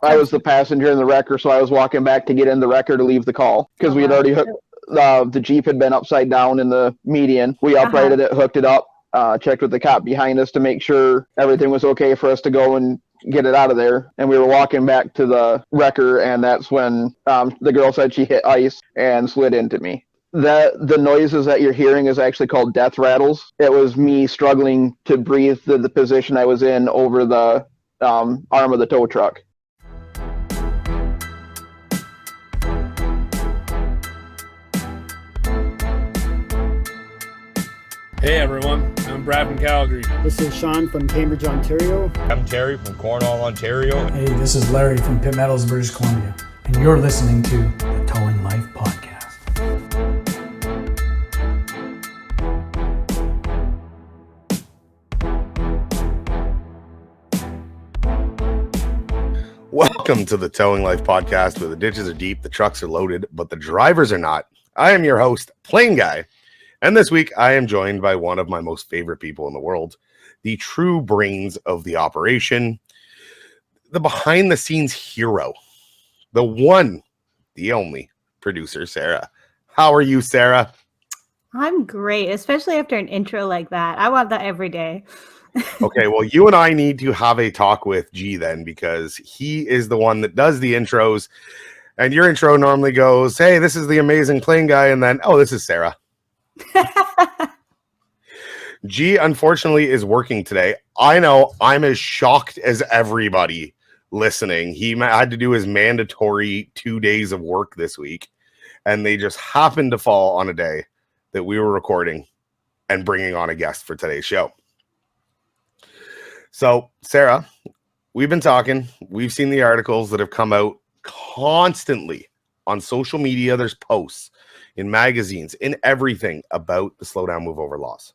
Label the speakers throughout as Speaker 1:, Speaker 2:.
Speaker 1: I was the passenger in the wrecker, so I was walking back to get in the wrecker to leave the call because we had already hooked. The Jeep had been upside down in the median. We uprighted it, hooked it up, checked with the cop behind us to make sure everything was okay for us to go and get it out of there. And we were walking back to the wrecker, and that's when the girl said she hit ice and slid into me. The noises that you're hearing is actually called death rattles. It was me struggling to breathe the position I was in over the arm of the tow truck.
Speaker 2: Hey everyone, I'm Brad from Calgary.
Speaker 3: This is Sean from Cambridge, Ontario.
Speaker 4: I'm Terry from Cornwall, Ontario.
Speaker 5: Hey, this is Larry from Pitt Meadows, British Columbia, and you're listening to the Towing Life Podcast.
Speaker 4: Welcome to the Towing Life Podcast, where the ditches are deep, the trucks are loaded, but the drivers are not. I am your host, PlainGuy. And this week, I am joined by one of my most favorite people in the world, the true brains of the operation, the behind-the-scenes hero, the one, the only, producer Sarah. How are you, Sarah?
Speaker 6: I'm great, especially after an intro like that. I want that every day.
Speaker 4: Okay, well, you and I need to have a talk with G then, because he is the one that does the intros, and your intro normally goes, hey, this is the amazing PlainGuy, and then, oh, this is Sarah. G unfortunately is working today. I know I'm as shocked as everybody listening. He had to do his mandatory 2 days of work this week, and they just happened to fall on a day that we were recording and bringing on a guest for today's show. So, Sarah, we've been talking. We've seen the articles that have come out constantly on social media. There's posts in magazines, in everything about the slow down, move over laws.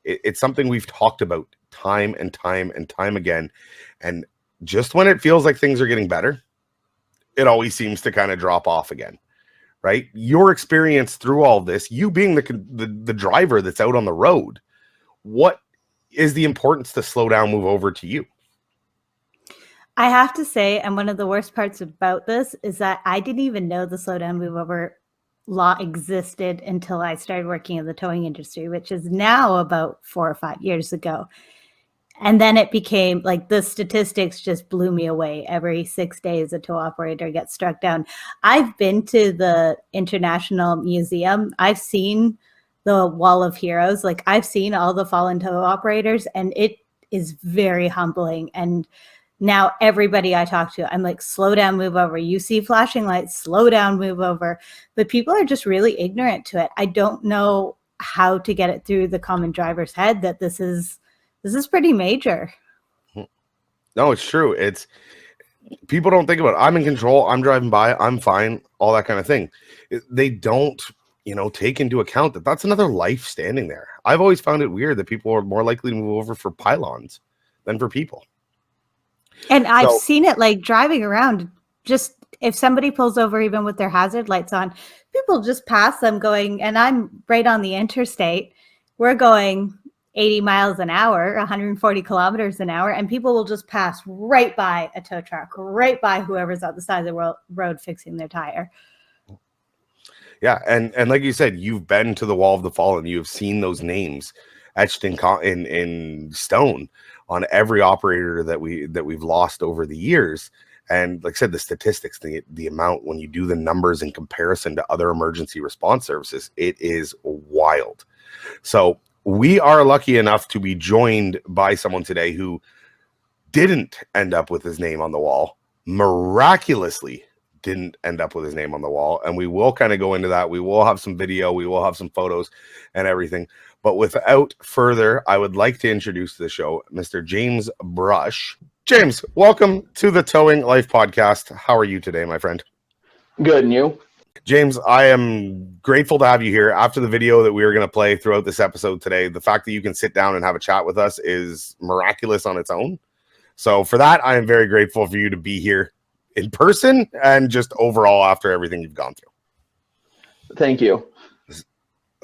Speaker 4: It's something we've talked about time and time and time again. And just when it feels like things are getting better, it always seems to kind of drop off again, right? Your experience through all this, you being the driver that's out on the road, what is the importance to slow down, move over to you?
Speaker 6: I have to say, and one of the worst parts about this is that I didn't even know the slow down, move over law existed until I started working in the towing industry, which is now about 4 or 5 years ago. And then it became like the statistics just blew me away. Every 6 days, a tow operator gets struck down. I've been to the International Museum. I've seen the Wall of Heroes. Like, I've seen all the fallen tow operators, and it is very humbling. And now everybody I talk to, I'm like, slow down, move over. You see flashing lights, slow down, move over. But people are just really ignorant to it. I don't know how to get it through the common driver's head that this is pretty major.
Speaker 4: No, it's true. It's people don't think about it. I'm in control. I'm driving by. I'm fine. All that kind of thing. They don't, take into account that that's another life standing there. I've always found it weird that people are more likely to move over for pylons than for people.
Speaker 6: And I've seen it like driving around, just if somebody pulls over even with their hazard lights on, people just pass them going, and I'm right on the interstate. We're going 80 miles an hour, 140 kilometers an hour, and people will just pass right by a tow truck, right by whoever's on the side of the road fixing their tire.
Speaker 4: Yeah, and like you said, you've been to the Wall of the Fallen. You've seen those names etched in stone on every operator that we've lost over the years. And like I said, the statistics, the amount, when you do the numbers in comparison to other emergency response services, it is wild. So we are lucky enough to be joined by someone today who didn't end up with his name on the wall, miraculously didn't end up with his name on the wall. And we will kind of go into that. We will have some video, we will have some photos and everything. But without further, I would like to introduce to the show Mr. James Brush. James, welcome to the Towing Life Podcast. How are you today, my friend?
Speaker 1: Good, and you?
Speaker 4: James, I am grateful to have you here. After the video that we are going to play throughout this episode today, the fact that you can sit down and have a chat with us is miraculous on its own. So for that, I am very grateful for you to be here in person and just overall after everything you've gone through.
Speaker 1: Thank you.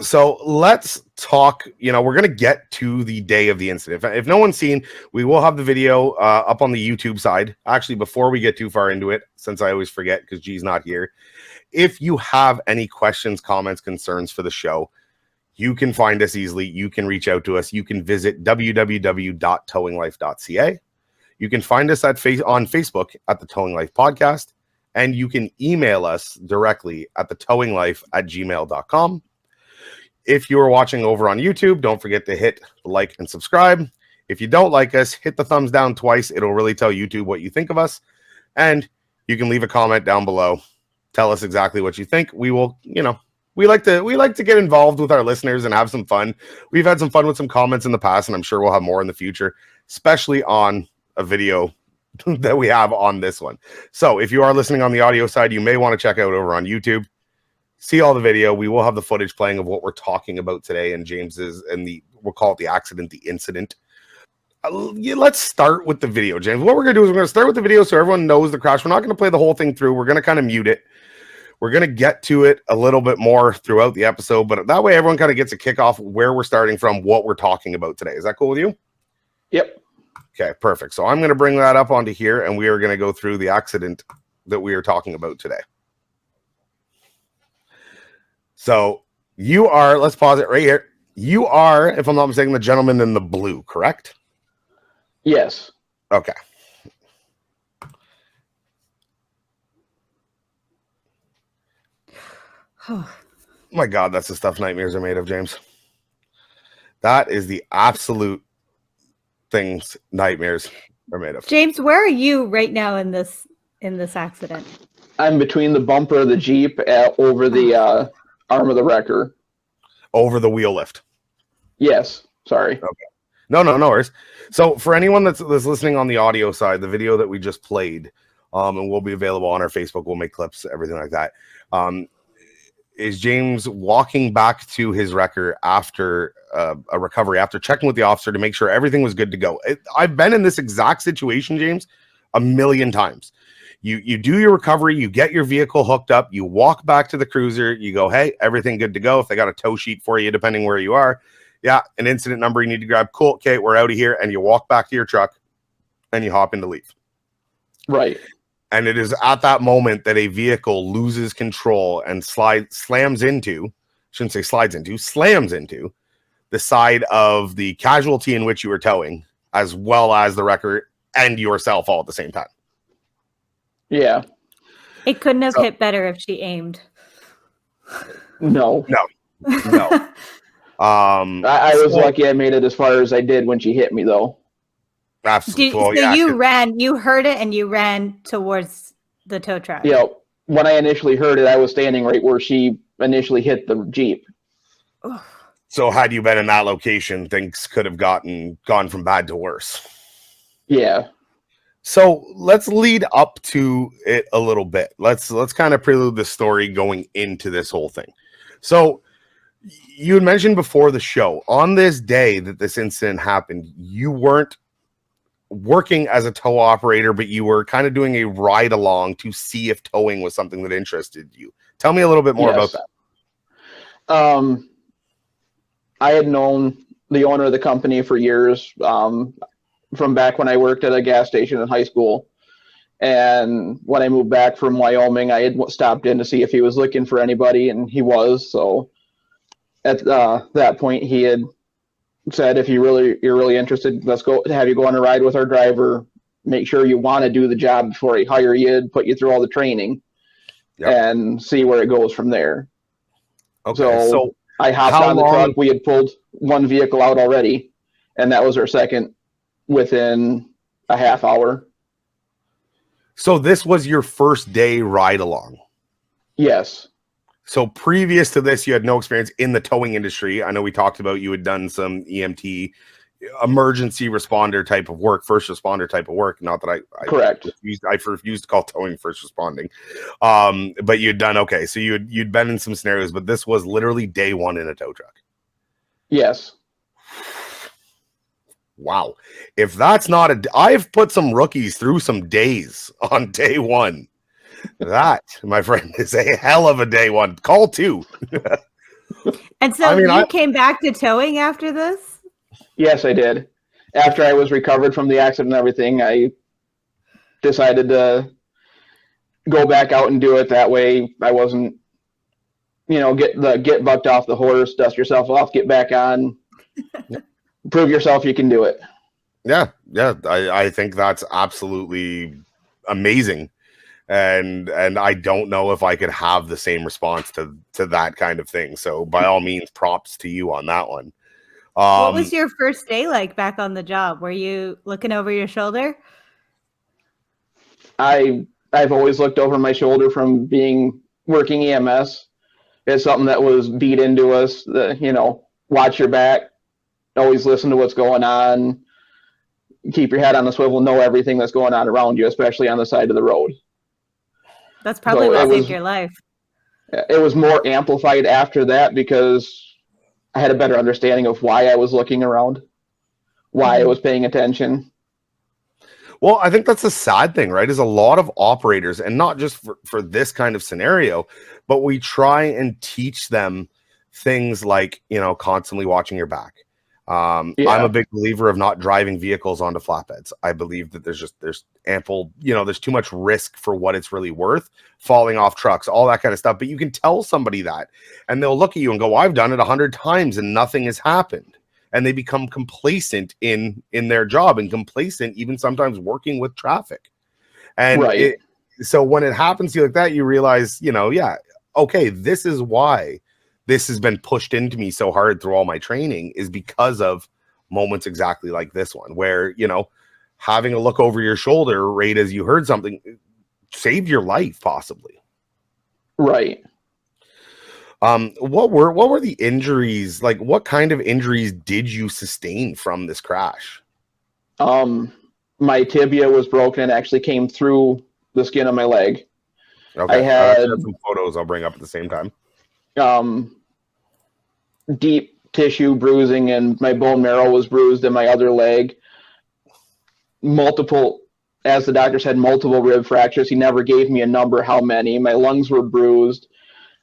Speaker 4: So let's talk, we're going to get to the day of the incident. If no one's seen, we will have the video up on the YouTube side. Actually, before we get too far into it, since I always forget because G's not here, if you have any questions, comments, concerns for the show, you can find us easily. You can reach out to us. You can visit www.towinglife.ca. You can find us on Facebook at the Towing Life Podcast, and you can email us directly at thetowinglife@gmail.com. If you are watching over on YouTube, don't forget to hit like and subscribe. If you don't like us, hit the thumbs down twice. It'll really tell YouTube what you think of us. And you can leave a comment down below. Tell us exactly what you think. We will, we like to get involved with our listeners and have some fun. We've had some fun with some comments in the past, and I'm sure we'll have more in the future, especially on a video that we have on this one. So if you are listening on the audio side, you may want to check out over on YouTube. See all the video. We will have the footage playing of what we're talking about today, and James's, and we'll call it the accident, the incident. Let's start with the video, James. What we're going to do is we're going to start with the video so everyone knows the crash. We're not going to play the whole thing through. We're going to kind of mute it. We're going to get to it a little bit more throughout the episode, but that way everyone kind of gets a kickoff where we're starting from, what we're talking about today. Is that cool with you?
Speaker 1: Yep.
Speaker 4: Okay, perfect. So I'm going to bring that up onto here, and we are going to go through the accident that we are talking about today. So you are, let's pause it right here. You are, if I'm not mistaken, the gentleman in the blue, correct?
Speaker 1: Yes.
Speaker 4: Okay. Oh my God, that's the stuff nightmares are made of, James. That is the absolute things nightmares are made of.
Speaker 6: James, where are you right now in this accident?
Speaker 1: I'm between the bumper of the Jeep over the arm of the wrecker.
Speaker 4: Over the wheel lift.
Speaker 1: Yes. Sorry.
Speaker 4: Okay. No worries. So for anyone that's listening on the audio side, the video that we just played, and will be available on our Facebook, we'll make clips, everything like that, is James walking back to his wrecker after a recovery, after checking with the officer to make sure everything was good to go. I've been in this exact situation, James, a million times. You do your recovery, you get your vehicle hooked up, you walk back to the cruiser, you go, hey, everything good to go. If they got a tow sheet for you, depending where you are, yeah, an incident number you need to grab. Cool, okay, we're out of here. And you walk back to your truck and you hop in to leave.
Speaker 1: Right.
Speaker 4: And it is at that moment that a vehicle loses control and slams into the side of the casualty in which you were towing, as well as the wrecker and yourself all at the same time.
Speaker 6: Yeah. It couldn't have hit better if she aimed.
Speaker 1: No.
Speaker 4: I
Speaker 1: was lucky I made it as far as I did when she hit me, though.
Speaker 4: Absolutely.
Speaker 6: You heard it and you ran towards the tow truck.
Speaker 1: Yeah. When I initially heard it, I was standing right where she initially hit the Jeep.
Speaker 4: So had you been in that location, things could have gone from bad to worse.
Speaker 1: Yeah.
Speaker 4: So let's lead up to it a little bit. Let's kind of prelude the story going into this whole thing. So you had mentioned before the show, on this day that this incident happened, you weren't working as a tow operator, but you were kind of doing a ride along to see if towing was something that interested you. Tell me a little bit more about that.
Speaker 1: I had known the owner of the company for years, from back when I worked at a gas station in high school. And when I moved back from Wyoming, I had stopped in to see if he was looking for anybody, and he was. So at that point, he had said, if you're really interested, let's go have you go on a ride with our driver. Make sure you want to do the job before he hire you, put you through all the training, and see where it goes from there.
Speaker 4: Okay, so
Speaker 1: I hopped on the truck. We had pulled one vehicle out already, and that was our second within a half hour.
Speaker 4: So this was your first day ride along?
Speaker 1: Yes.
Speaker 4: So previous to this, you had no experience in the towing industry. I know we talked about you had done some EMT, emergency responder type of work, first responder type of work. Not that
Speaker 1: correct.
Speaker 4: I refused to call towing first responding. But you'd done okay. So you'd been in some scenarios, but this was literally day one in a tow truck.
Speaker 1: Yes.
Speaker 4: Wow. If that's not I've put some rookies through some days on day one. That, my friend, is a hell of a day one. Call two.
Speaker 6: And so you came back to towing after this?
Speaker 1: Yes, I did. After I was recovered from the accident and everything, I decided to go back out and do it. That way I wasn't, get bucked off the horse, dust yourself off, get back on, prove yourself you can do it.
Speaker 4: Yeah. I think that's absolutely amazing. And I don't know if I could have the same response to that kind of thing. So by all means, props to you on that one.
Speaker 6: What was your first day like back on the job? Were you looking over your shoulder?
Speaker 1: I've always looked over my shoulder from working EMS. It's something that was beat into us, watch your back, always listen to what's going on, keep your head on the swivel, know everything that's going on around you, especially on the side of the road.
Speaker 6: That's probably what saved your life.
Speaker 1: It was more amplified after that because I had a better understanding of why I was looking around, why I was paying attention.
Speaker 4: Well, I think that's a sad thing, right? Is a lot of operators, and not just for this kind of scenario, but we try and teach them things like, constantly watching your back. I'm a big believer of not driving vehicles onto flatbeds. I believe that there's ample, there's too much risk for what it's really worth, falling off trucks, all that kind of stuff. But you can tell somebody that, and they'll look at you and go, I've done it 100 times and nothing has happened. And they become complacent in their job, and complacent even sometimes working with traffic. And so when it happens to you like that, you realize, okay, this is why this has been pushed into me so hard through all my training, is because of moments exactly like this one, where, having a look over your shoulder right as you heard something saved your life, possibly. Right. What were the injuries? Like, what kind of injuries did you sustain from this crash?
Speaker 1: My tibia was broken and actually came through the skin of my leg.
Speaker 4: Okay.
Speaker 1: I had
Speaker 4: some photos I'll bring up at the same time.
Speaker 1: Deep tissue bruising, and my bone marrow was bruised in my other leg. Multiple, as the doctor said, multiple rib fractures. He never gave me a number how many. My lungs were bruised.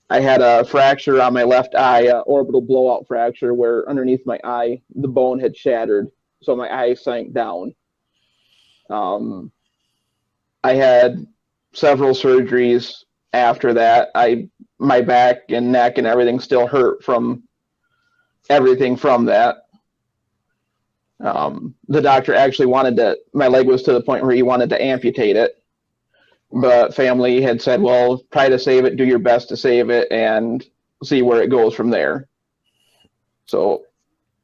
Speaker 1: I had a fracture on my left eye, orbital blowout fracture, where underneath my eye, the bone had shattered, so my eye sank down. I had several surgeries after that. My back and neck and everything still hurt from everything from that. The doctor actually my leg was to the point where he wanted to amputate it. But family had said, well, try to save it, do your best to save it, and see where it goes from there. So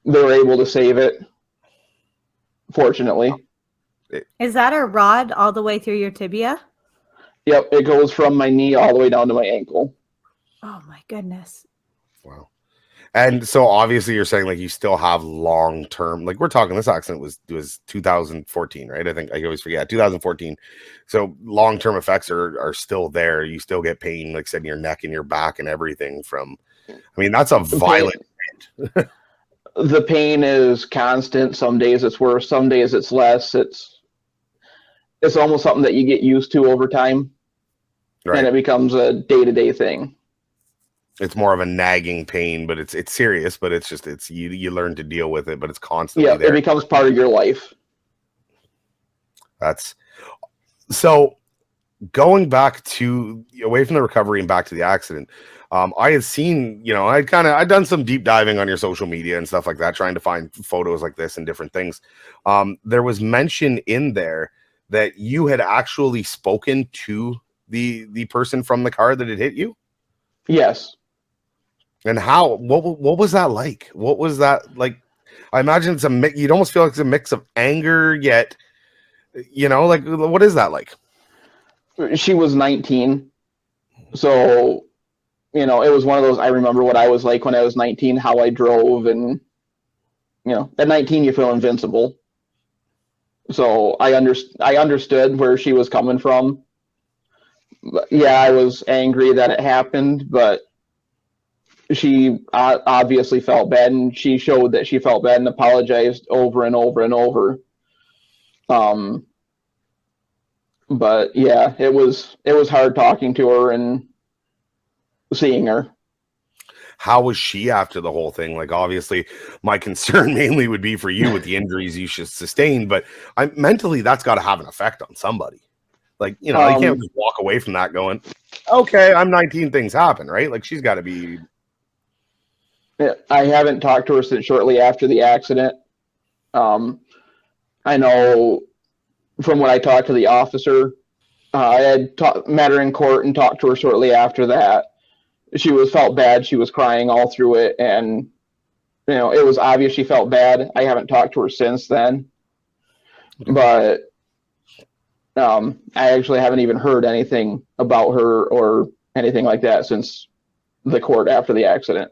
Speaker 1: they were able to save it, fortunately.
Speaker 6: Is that a rod all the way through your tibia?
Speaker 1: Yep, it goes from my knee all the way down to my ankle.
Speaker 6: Oh, my goodness.
Speaker 4: Wow. And so obviously you're saying, like, you still have long-term, like, we're talking, this accident was 2014, right? I think I always forget, 2014. So long-term effects are still there. You still get pain, like I said, in your neck and your back and everything from, that's a violent hit.
Speaker 1: The pain is constant. Some days it's worse, some days it's less. It's almost something that you get used to over time. Right. And it becomes a day-to-day thing.
Speaker 4: It's more of a nagging pain, but it's serious, but it's you learn to deal with it, but it's constantly there.
Speaker 1: It becomes part of your life.
Speaker 4: That's so going back to away from the recovery and back to the accident. I had seen, I'd done some deep diving on your social media and stuff like that, trying to find photos like this and different things. There was mention in there that you had actually spoken to the person from the car that had hit you.
Speaker 1: Yes.
Speaker 4: And how? What was that like? What was that like? I imagine it's a mix. You'd almost feel like it's a mix of anger, yet, like, what is that like?
Speaker 1: She was 19, so it was one of those. I remember what I was like when I was 19, how I drove, and at 19 you feel invincible. So I understood where she was coming from. But, yeah, I was angry that it happened, but she obviously felt bad, and she showed that she felt bad and apologized over and over and over. But yeah, it was hard talking to her and seeing her.
Speaker 4: how was she after the whole thing? Like, obviously, my concern mainly would be for you with the injuries you should sustain, but mentally, that's got to have an effect on somebody. Like, you know, you can't just walk away from that going, okay, I'm 19, things happen, right? Like, she's got to be.
Speaker 1: Yeah, I haven't talked to her since shortly after the accident. I know from when I talked to the officer, I had met her in court and talked to her shortly after that. She felt bad. She was crying all through it, and you know, it was obvious she felt bad. I haven't talked to her since then, but I actually haven't even heard anything about her or anything like that since the court after the accident.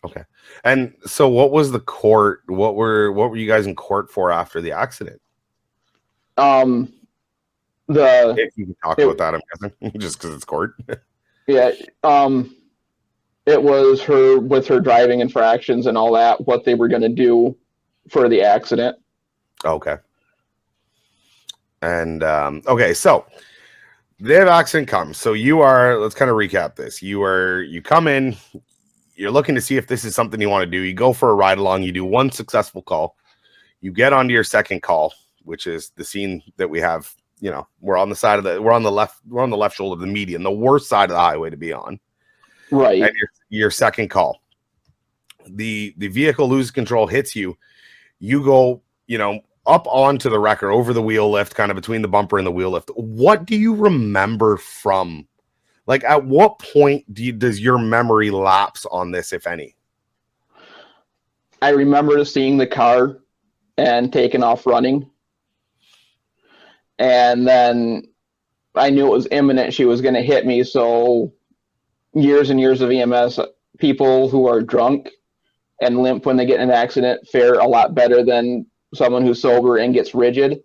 Speaker 4: Okay. And so what was the court? What were you guys in court for after the accident? If you can talk about that, I'm guessing, just because it's court.
Speaker 1: Yeah. It was her with her driving infractions and all that, what they were going to do for the accident.
Speaker 4: Okay. And okay, so the accident comes. So let's kind of recap this. You come in, you're looking to see if this is something you want to do. You go for a ride along, you do one successful call, you get onto your second call, which is the scene that we have. You know, we're on the left shoulder of the median, the worst side of the highway to be on.
Speaker 1: Right.
Speaker 4: And your second call, the vehicle loses control, hits you. You go, you know, up onto the wrecker, over the wheel lift, kind of between the bumper and the wheel lift. What do you remember from, like, at what point does your memory lapse on this, if any?
Speaker 1: I remember seeing the car and taking off running. And then I knew it was imminent. She was going to hit me. So years and years of EMS, people who are drunk and limp when they get in an accident fare a lot better than someone who's sober and gets rigid.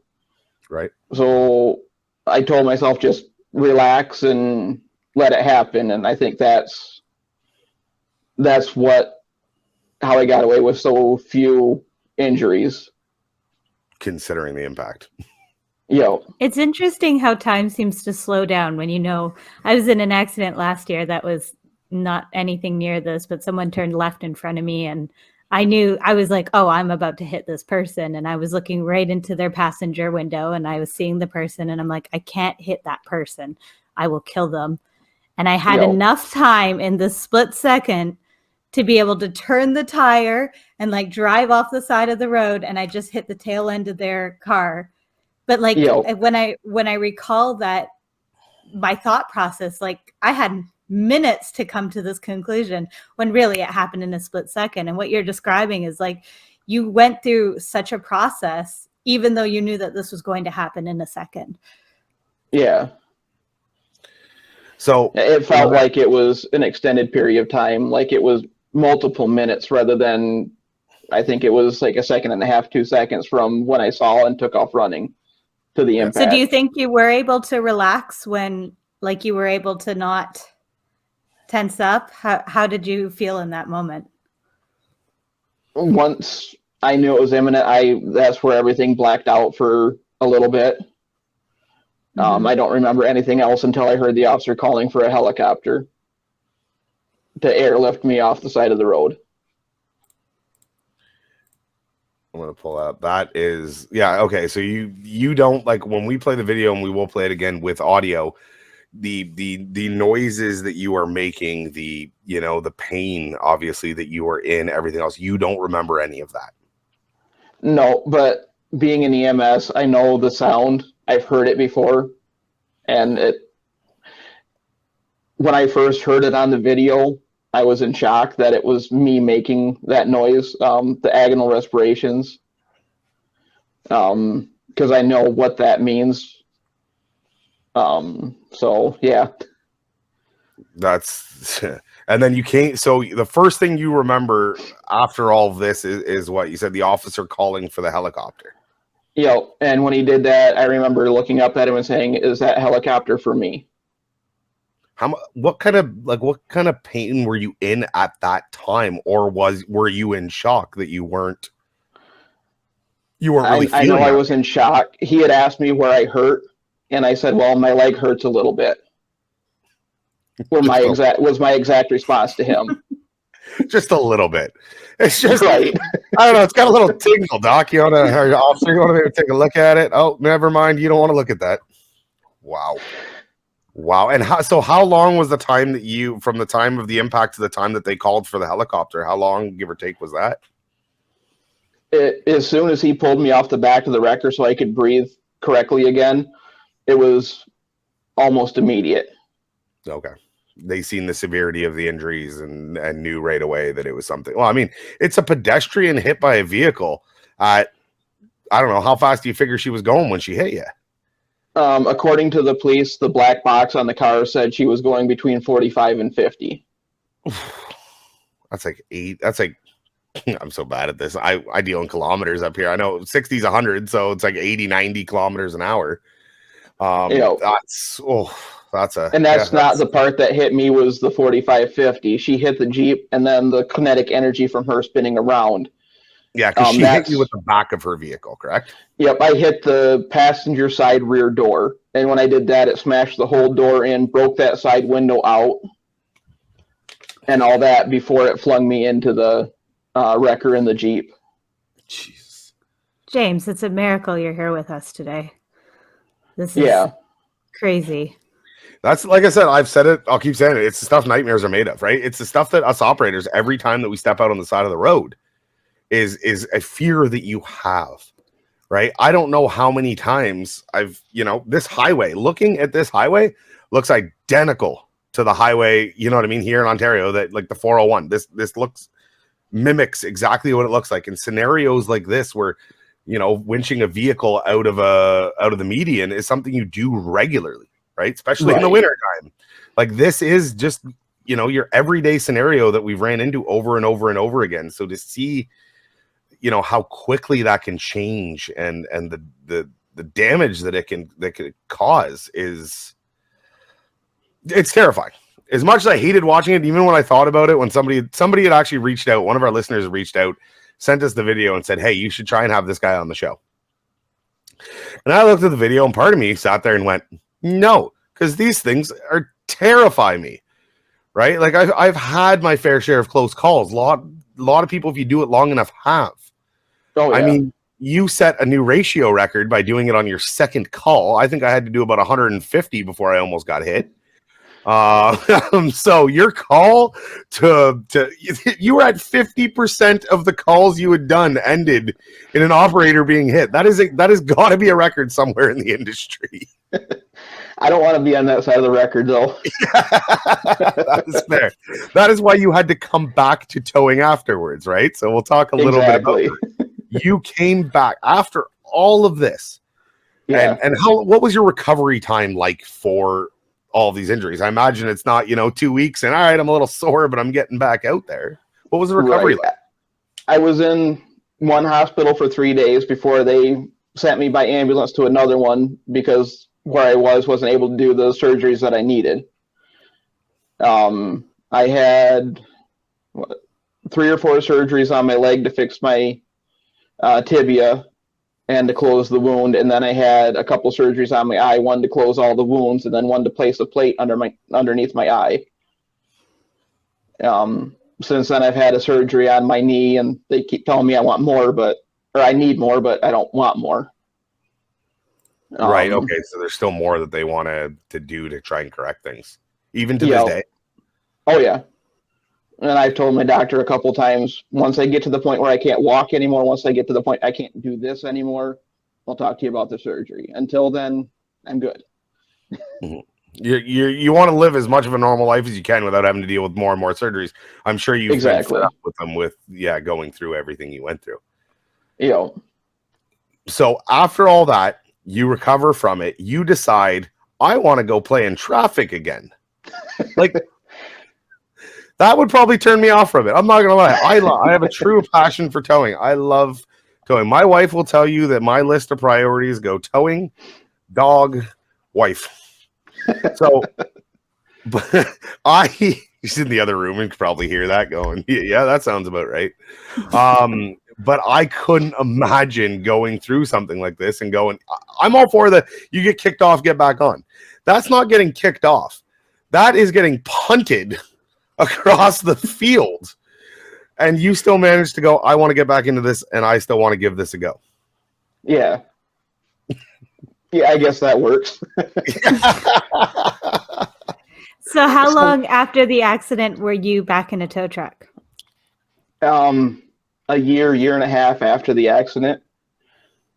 Speaker 4: Right.
Speaker 1: So I told myself, just relax and let it happen. And I think that's how I got away with so few injuries.
Speaker 4: Considering the impact.
Speaker 6: It's interesting how time seems to slow down when, you know, I was in an accident last year that was not anything near this, but someone turned left in front of me, and I was like, oh, I'm about to hit this person. And I was looking right into their passenger window, and I was seeing the person, and I'm like, I can't hit that person. I will kill them. And I had enough time in the split second to be able to turn the tire and like drive off the side of the road. And I just hit the tail end of their car. But like when I recall that, my thought process, like I had minutes to come to this conclusion when really it happened in a split second. And what you're describing is like you went through such a process, even though you knew that this was going to happen in a second.
Speaker 1: Yeah.
Speaker 4: So
Speaker 1: it felt like it was an extended period of time, like it was multiple minutes rather than, I think it was like a second and a half, 2 seconds from when I saw and took off running to the impact.
Speaker 6: So do you think you were able to relax when, like, you were able to not tense up? How did you feel in that moment?
Speaker 1: Once I knew it was imminent, that's where everything blacked out for a little bit. I don't remember anything else until I heard the officer calling for a helicopter to airlift me off the side of the road.
Speaker 4: I'm going to pull up. That is, yeah, okay. So you don't, like, when we play the video, and we will play it again with audio, the noises that you are making, the pain, obviously, that you are in, everything else, you don't remember any of that.
Speaker 1: No, but being in EMS, I know the sound. I've heard it before. And when I first heard it on the video, I was in shock that it was me making that noise, the agonal respirations, because I know what that means. So, yeah.
Speaker 4: That's, and then you can't, so the first thing you remember after all of this is what you said, the officer calling for the helicopter.
Speaker 1: And when he did that, I remember looking up at him and saying, "Is that helicopter for me?"
Speaker 4: What kind of pain were you in at that time, or were you in shock that you weren't really feeling?
Speaker 1: I know I was in shock. He had asked me where I hurt, and I said, "Well, my leg hurts a little bit." Was my exact response to him.
Speaker 4: just a little bit. It's just,
Speaker 1: Right.
Speaker 4: I don't know. It's got a little tingle, Doc. You want to, officer, you want to take a look at it? Oh, never mind. You don't want to look at that. Wow. And how long was the time that from the time of the impact to the time that they called for the helicopter? How long, give or take, was that?
Speaker 1: As soon as he pulled me off the back of the wrecker so I could breathe correctly again, it was almost immediate.
Speaker 4: Okay. They seen the severity of the injuries and knew right away that it was something. Well, I mean, it's a pedestrian hit by a vehicle at, I don't know, how fast do you figure she was going when she hit you?
Speaker 1: According to the police, the black box on the car said she was going between 45 and 50.
Speaker 4: That's like 8. That's like, I'm so bad at this. I deal in kilometers up here. I know 60 is 100, so it's like 80, 90 kilometers an hour. That's not the part that hit me was the 45, 50. She hit the Jeep and then the kinetic energy from her spinning around. Yeah, because she hit you with the back of her vehicle, correct?
Speaker 1: Yep, I hit the passenger side rear door. And when I did that, it smashed the whole door in, broke that side window out, and all that before it flung me into the wrecker in the Jeep.
Speaker 4: Jeez.
Speaker 6: James, it's a miracle you're here with us today. This is crazy.
Speaker 4: That's, like I said, I've said it, I'll keep saying it. It's the stuff nightmares are made of, right? It's the stuff that us operators, every time that we step out on the side of the road, is a fear that you have, right? I don't know how many times this highway, looking at this highway, looks identical to the highway, you know what I mean, here in Ontario, that like the 401. This mimics exactly what it looks like. In scenarios like this where, winching a vehicle out of the median is something you do regularly, right? Especially in the winter time. Like this is just, your everyday scenario that we've ran into over and over and over again. So to see, how quickly that can change and the damage that it can cause it's terrifying. As much as I hated watching it, even when I thought about it, when somebody had actually reached out, one of our listeners reached out, sent us the video and said, hey, you should try and have this guy on the show. And I looked at the video and part of me sat there and went, no, because these things terrify me, right? Like I've had my fair share of close calls. A lot of people, if you do it long enough, have. Oh, yeah. I mean, you set a new ratio record by doing it on your second call. I think I had to do about 150 before I almost got hit. So your call to you were at 50% of the calls you had done ended in an operator being hit. That has got to be a record somewhere in the industry.
Speaker 1: I don't want to be on that side of the record, though.
Speaker 4: That is fair. That is why you had to come back to towing afterwards, right? So we'll talk a little bit about that. You came back after all of this. Yeah. And what was your recovery time like for all of these injuries? I imagine it's not, 2 weeks and all right, I'm a little sore, but I'm getting back out there. What was the recovery like?
Speaker 1: I was in one hospital for 3 days before they sent me by ambulance to another one because where I wasn't able to do the surgeries that I needed. I had 3 or 4 surgeries on my leg to fix my tibia and to close the wound, and then I had a couple surgeries on my eye, one to close all the wounds, and then one to place a plate underneath my eye. Since then, I've had a surgery on my knee, and they keep telling me I need more, but I don't want more.
Speaker 4: Right. Okay. So there's still more that they want to do to try and correct things, even to this day.
Speaker 1: Oh yeah. And I've told my doctor a couple times, once I get to the point where I can't walk anymore, once I get to the point I can't do this anymore, I'll talk to you about the surgery. Until then, I'm good.
Speaker 4: You want to live as much of a normal life as you can without having to deal with more and more surgeries. I'm sure you've been fed up with them going through everything you went through.
Speaker 1: Yeah.
Speaker 4: So after all that, you recover from it. You decide, I want to go play in traffic again. Like, that would probably turn me off from it. I'm not going to lie. I have a true passion for towing. I love towing. My wife will tell you that my list of priorities go towing, dog, wife. So, but she's in the other room and could probably hear that going, yeah, that sounds about right. But I couldn't imagine going through something like this and going, I'm all for you get kicked off, get back on. That's not getting kicked off. That is getting punted across the field And you still managed to go, I want to get back into this, and I still want to give this a go.
Speaker 1: Yeah. Yeah, I guess that works.
Speaker 6: So how long after the accident were you back in a tow truck?
Speaker 1: A year and a half after the accident.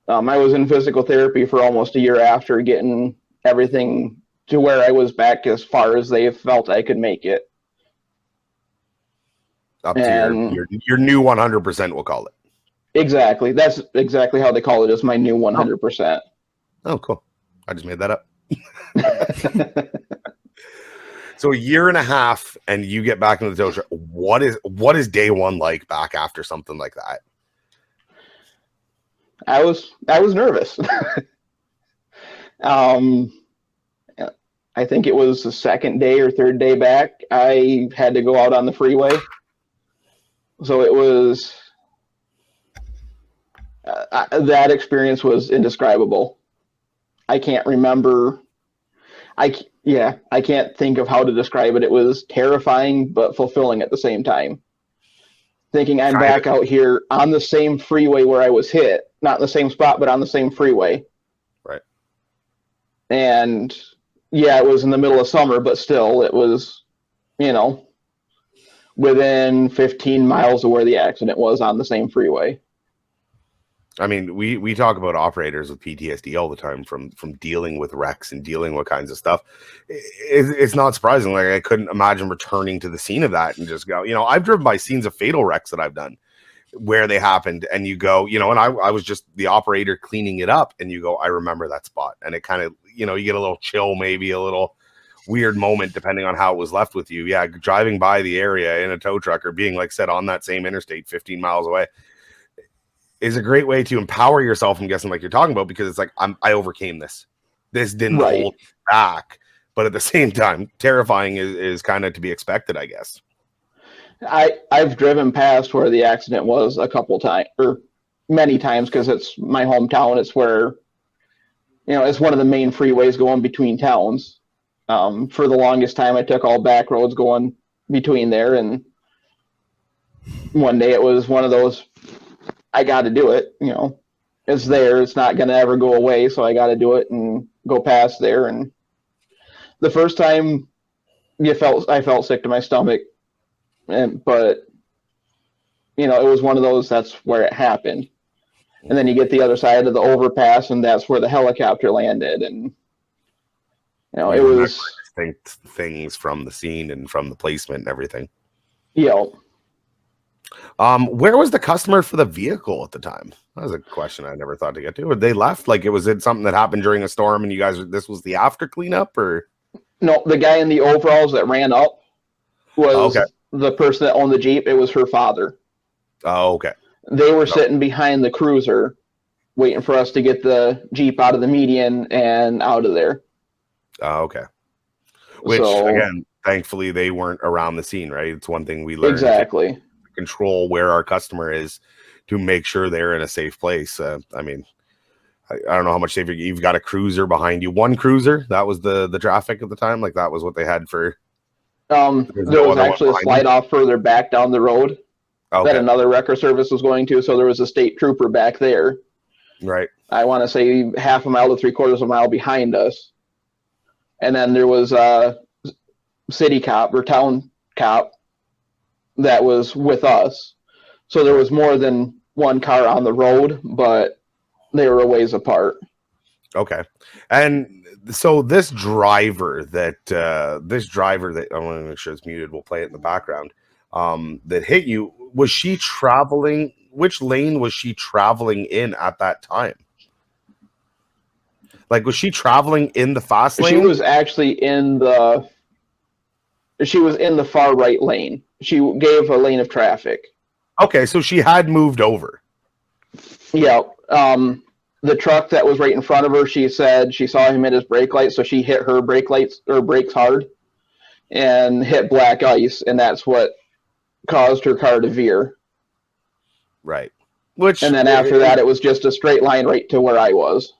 Speaker 1: I was in physical therapy for almost a year after getting everything to where I was back as far as they felt I could make it.
Speaker 4: Up to your new 100%, we'll call it.
Speaker 1: Exactly. That's exactly how they call it, is my new 100%.
Speaker 4: Oh, cool. I just made that up. So a year and a half, and you get back into the tow truck. What is day one like back after something like that?
Speaker 1: I was nervous. I think it was the second day or third day back. I had to go out on the freeway. So it was that experience was indescribable. I can't remember. I can't think of how to describe it. It was terrifying but fulfilling at the same time. Thinking I'm back out here on the same freeway where I was hit, not in the same spot, but on the same freeway.
Speaker 4: Right.
Speaker 1: And yeah, it was in the middle of summer, but still, it was, within 15 miles of where the accident was on the same freeway.
Speaker 4: I mean, we talk about operators with PTSD all the time from dealing with wrecks and dealing with kinds of stuff. It's not surprising. Like, I couldn't imagine returning to the scene of that and just go, I've driven by scenes of fatal wrecks that I've done where they happened, and you go, and I was just the operator cleaning it up, and you go, I remember that spot. And it kind of, you get a little chill, maybe a little weird moment, depending on how it was left with you. Yeah, driving by the area in a tow truck or being, like said, on that same interstate 15 miles away is a great way to empower yourself, I'm guessing, like you're talking about, because it's like, I overcame this. This didn't hold me back. But at the same time, terrifying is kind of to be expected, I guess.
Speaker 1: I've driven past where the accident was a couple times, or many times, because it's my hometown. It's where, it's one of the main freeways going between towns. For the longest time, I took all back roads going between there. And one day it was one of those, I got to do it. It's there. It's not going to ever go away. So I got to do it and go past there. And the first time I felt sick to my stomach. But it was one of those, that's where it happened. And then you get the other side of the overpass, and that's where the helicopter landed. And, it was
Speaker 4: things from the scene and from the placement and everything.
Speaker 1: Yeah.
Speaker 4: Where was the customer for the vehicle at the time? That was a question I never thought to get to. Or they left? Like, was it something that happened during a storm and you guys, this was the after cleanup, or?
Speaker 1: No, the guy in the overalls that ran up was the person that owned the Jeep. It was her father.
Speaker 4: Oh, okay.
Speaker 1: They were sitting behind the cruiser waiting for us to get the Jeep out of the median and out of there.
Speaker 4: Oh, okay. Which, again, thankfully they weren't around the scene, right? It's one thing we learned.
Speaker 1: Exactly.
Speaker 4: Control where our customer is to make sure they're in a safe place. I mean, I don't know how much safer. You've got a cruiser behind you. One cruiser, that was the traffic at the time. Like, that was what they had for.
Speaker 1: There was actually a slide off further back down the road that another wrecker service was going to. So there was a state trooper back there.
Speaker 4: Right.
Speaker 1: I want to say half a mile to 3/4 of a mile behind us. And then there was a city cop or town cop that was with us. So there was more than one car on the road, but they were a ways apart.
Speaker 4: Okay. And so this driver that I want to make sure it's muted, we'll play it in the background, that hit you, was she traveling? Which lane was she traveling in at that time? Like, was she traveling in the fast lane?
Speaker 1: She was actually in the far right lane. She gave a lane of traffic.
Speaker 4: Okay, so she had moved over.
Speaker 1: Yeah. The truck that was right in front of her, she said she saw him hit his brake lights, so she hit her brakes hard and hit black ice, and that's what caused her car to veer.
Speaker 4: Right.
Speaker 1: And then after that, it was just a straight line right to where I was.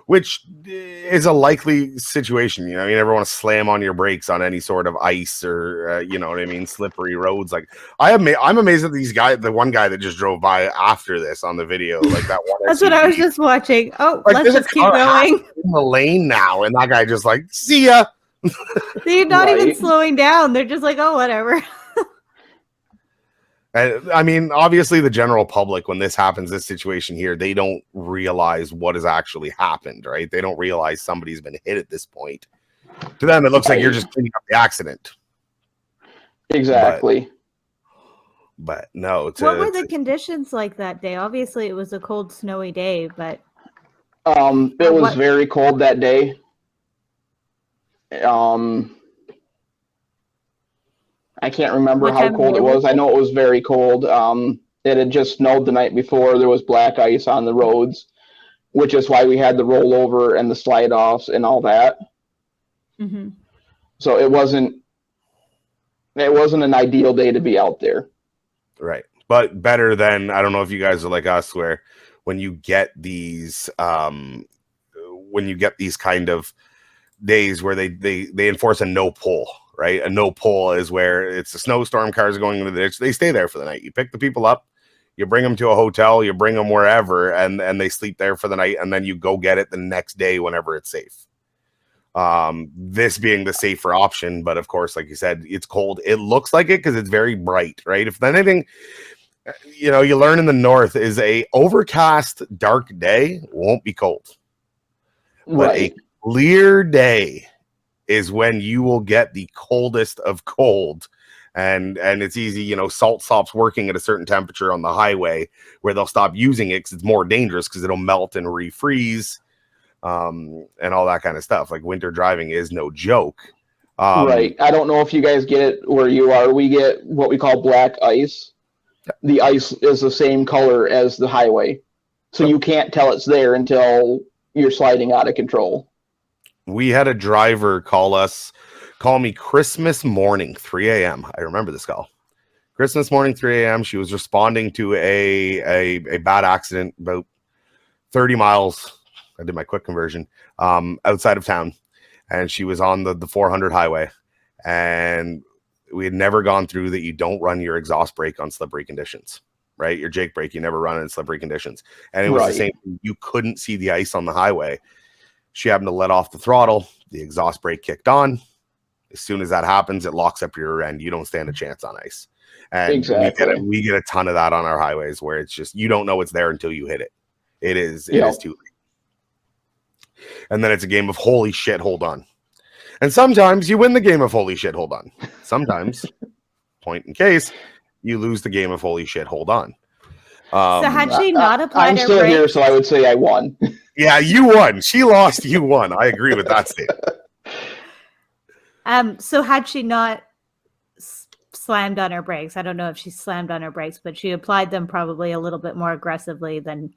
Speaker 4: which is a likely situation. You know, you never want to slam on your brakes on any sort of ice or, you know what I mean, slippery roads. Like I'm amazed at these guys. The one guy that just drove by after this on the video, like that one.
Speaker 6: That's what I was just watching. Oh,
Speaker 4: like,
Speaker 6: let's just keep going.
Speaker 4: In the lane now, and that guy just like, see ya.
Speaker 6: They're not even slowing down. They're just like, oh, whatever.
Speaker 4: I mean, obviously, the general public, when this happens, this situation here, they don't realize what has actually happened, right? They don't realize somebody's been hit at this point. To them, it looks like you're just cleaning up the accident.
Speaker 1: Exactly.
Speaker 4: But no.
Speaker 6: What were the conditions like that day? Obviously, it was a cold, snowy day, but
Speaker 1: it was very cold that day. I can't remember how cold it was. I know it was very cold. It had just snowed the night before. There was black ice on the roads, which is why we had the rollover and the slide offs and all that.
Speaker 6: Mm-hmm.
Speaker 1: So it wasn't an ideal day to be out there.
Speaker 4: Right. But better than, I don't know if you guys are like us, where when you get these kind of days where they enforce a no pull. Right, a no pull is where it's a snowstorm, cars are going into the ditch. They stay there for the night. You pick the people up, you bring them to a hotel, you bring them wherever, and they sleep there for the night, and then you go get it the next day whenever it's safe. This being the safer option, but of course, like you said, it's cold. It looks like it because it's very bright, right? If anything, you know, you learn in the north is a overcast, dark day won't be cold, but a clear day is when you will get the coldest of cold. And it's easy, you know, salt stops working at a certain temperature on the highway where they'll stop using it because it's more dangerous because it'll melt and refreeze, and all that kind of stuff. Like winter driving is no joke.
Speaker 1: Right. I don't know if you guys get it where you are. We get what we call black ice. The ice is the same color as the highway. So you can't tell it's there until you're sliding out of control.
Speaker 4: We had a driver call me Christmas morning, 3 a.m. I remember this call. Christmas morning, 3 a.m. She was responding to a bad accident about 30 miles. I did my quick conversion outside of town. And she was on the 400 highway. And we had never gone through that you don't run your exhaust brake on slippery conditions, right? Your Jake brake, you never run in slippery conditions. And it was the same. You couldn't see the ice on the highway. She happened to let off the throttle. The exhaust brake kicked on. As soon as that happens, it locks up your rear end. You don't stand a chance on ice. And we get a ton of that on our highways where it's just, you don't know it's there until you hit it. It is too late. And then it's a game of holy shit, hold on. And sometimes you win the game of holy shit, hold on. Sometimes, point in case, you lose the game of holy shit, hold on.
Speaker 6: So had she not applied
Speaker 1: I'm still here, so I would say I won.
Speaker 4: Yeah, you won. She lost, you won. I agree with that statement.
Speaker 6: So had she not slammed on her brakes, I don't know if she slammed on her brakes, but she applied them probably a little bit more aggressively than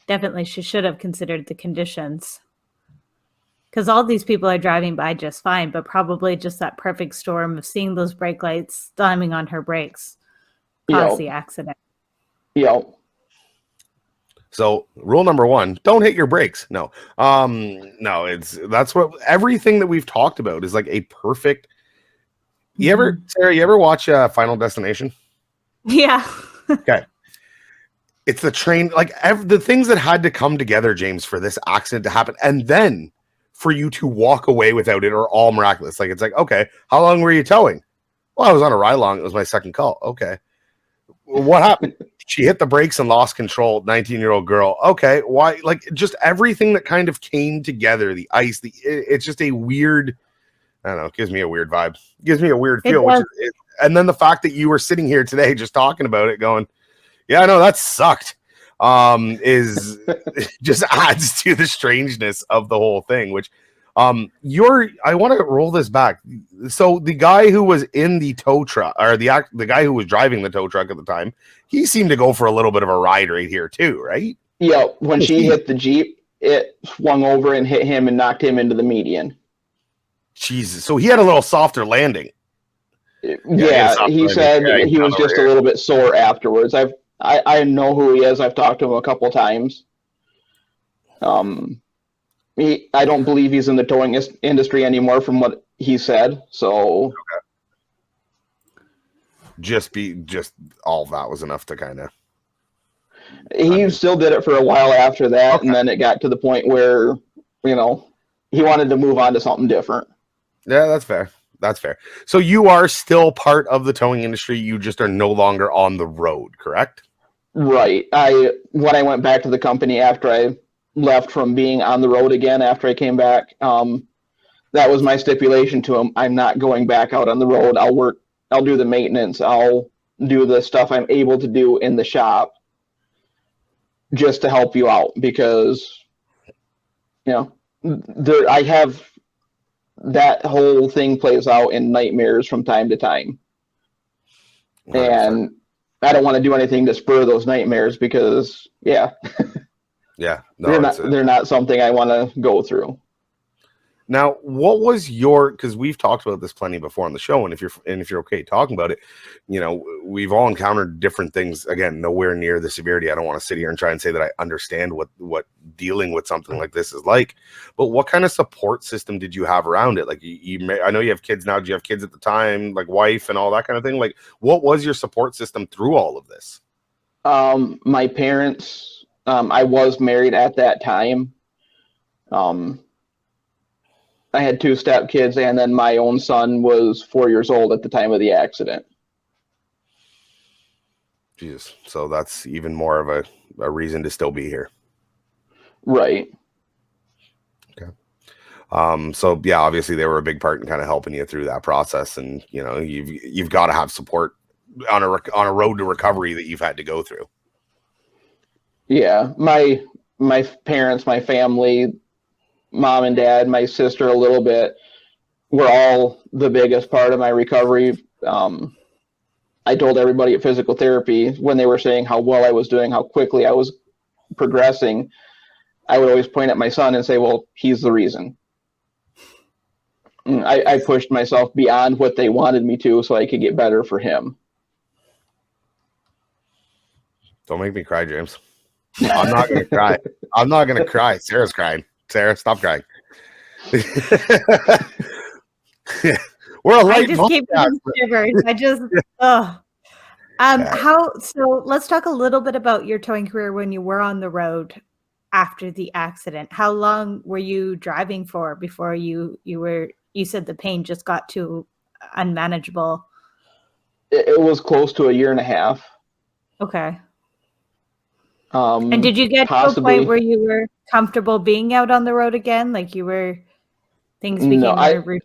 Speaker 6: definitely she should have considered the conditions. Because all these people are driving by just fine, but probably just that perfect storm of seeing those brake lights slamming on her brakes caused the accident.
Speaker 1: Yep.
Speaker 4: So rule number 1, don't hit your brakes. No, that's what everything that we've talked about is like a perfect. Sarah, you ever watch Final Destination?
Speaker 6: Yeah.
Speaker 4: Okay. It's the train, like the things that had to come together, James, for this accident to happen. And then for you to walk away without it are all miraculous. Like, it's like, okay, how long were you towing? Well, I was on a ride along. It was my second call. Okay. What happened? She hit the brakes and lost control. 19-year-old girl. Okay. Why? Like, just everything that kind of came together, the ice, it's just a weird, I don't know. It gives me a weird vibe. It gives me a weird feel. And then the fact that you were sitting here today just talking about it going, yeah, I know that sucked. Is just adds to the strangeness of the whole thing, which I want to roll this back. So the guy who was in the tow truck, or the guy who was driving the tow truck at the time, he seemed to go for a little bit of a ride right here too, right?
Speaker 1: Yeah, when she hit the Jeep, it swung over and hit him and knocked him into the median. Jesus,
Speaker 4: so he had a little softer landing.
Speaker 1: Yeah, he said he was just a little bit sore afterwards. I know who he is. I've talked to him a couple times. I don't believe he's in the towing industry anymore from what he said. So
Speaker 4: just all of that was enough to kind of.
Speaker 1: He still did it for a while after that, and then it got to the point where, he wanted to move on to something different.
Speaker 4: Yeah, that's fair. That's fair. So you are still part of the towing industry. You just are no longer on the road, correct?
Speaker 1: Right. When I went back to the company after I left from being on the road again, after I came back, that was my stipulation to him. I'm not going back out on the road. I'll do the maintenance. I'll do the stuff I'm able to do in the shop just to help you out, because, I have that whole thing plays out in nightmares from time to time. 100%. And I don't want to do anything to spur those nightmares because,
Speaker 4: no,
Speaker 1: they're not something I want to go through.
Speaker 4: Now, what was because we've talked about this plenty before on the show, and if you're okay talking about it, we've all encountered different things. Again, nowhere near the severity. I don't want to sit here and try and say that I understand what dealing with something like this is like, but what kind of support system did you have around it? Like, I know you have kids now. Do you have kids at the time, like wife and all that kind of thing? Like, what was your support system through all of this?
Speaker 1: My parents, I was married at that time. I had 2 stepkids, and then my own son was 4 years old at the time of the accident.
Speaker 4: Jesus. So that's even more of a reason to still be here.
Speaker 1: Right.
Speaker 4: Okay. So yeah, obviously they were a big part in kind of helping you through that process, and you've got to have support on a road to recovery that you've had to go through.
Speaker 1: Yeah, my parents, my family, mom and dad, my sister a little bit, were all the biggest part of my recovery. I told everybody at physical therapy when they were saying how well I was doing, how quickly I was progressing, I would always point at my son and say, well, he's the reason. I pushed myself beyond what they wanted me to so I could get better for him.
Speaker 4: Don't make me cry, James. I'm not going to cry. I'm not going to cry. Sarah's crying. Sarah, stop crying. We're a light.
Speaker 6: I just keep getting shivers. So let's talk a little bit about your towing career when you were on the road after the accident. How long were you driving for before you said the pain just got too unmanageable?
Speaker 1: It was close to 1.5 years.
Speaker 6: Okay. And did you get to a point where you were comfortable being out on the road again? Like things became more routine?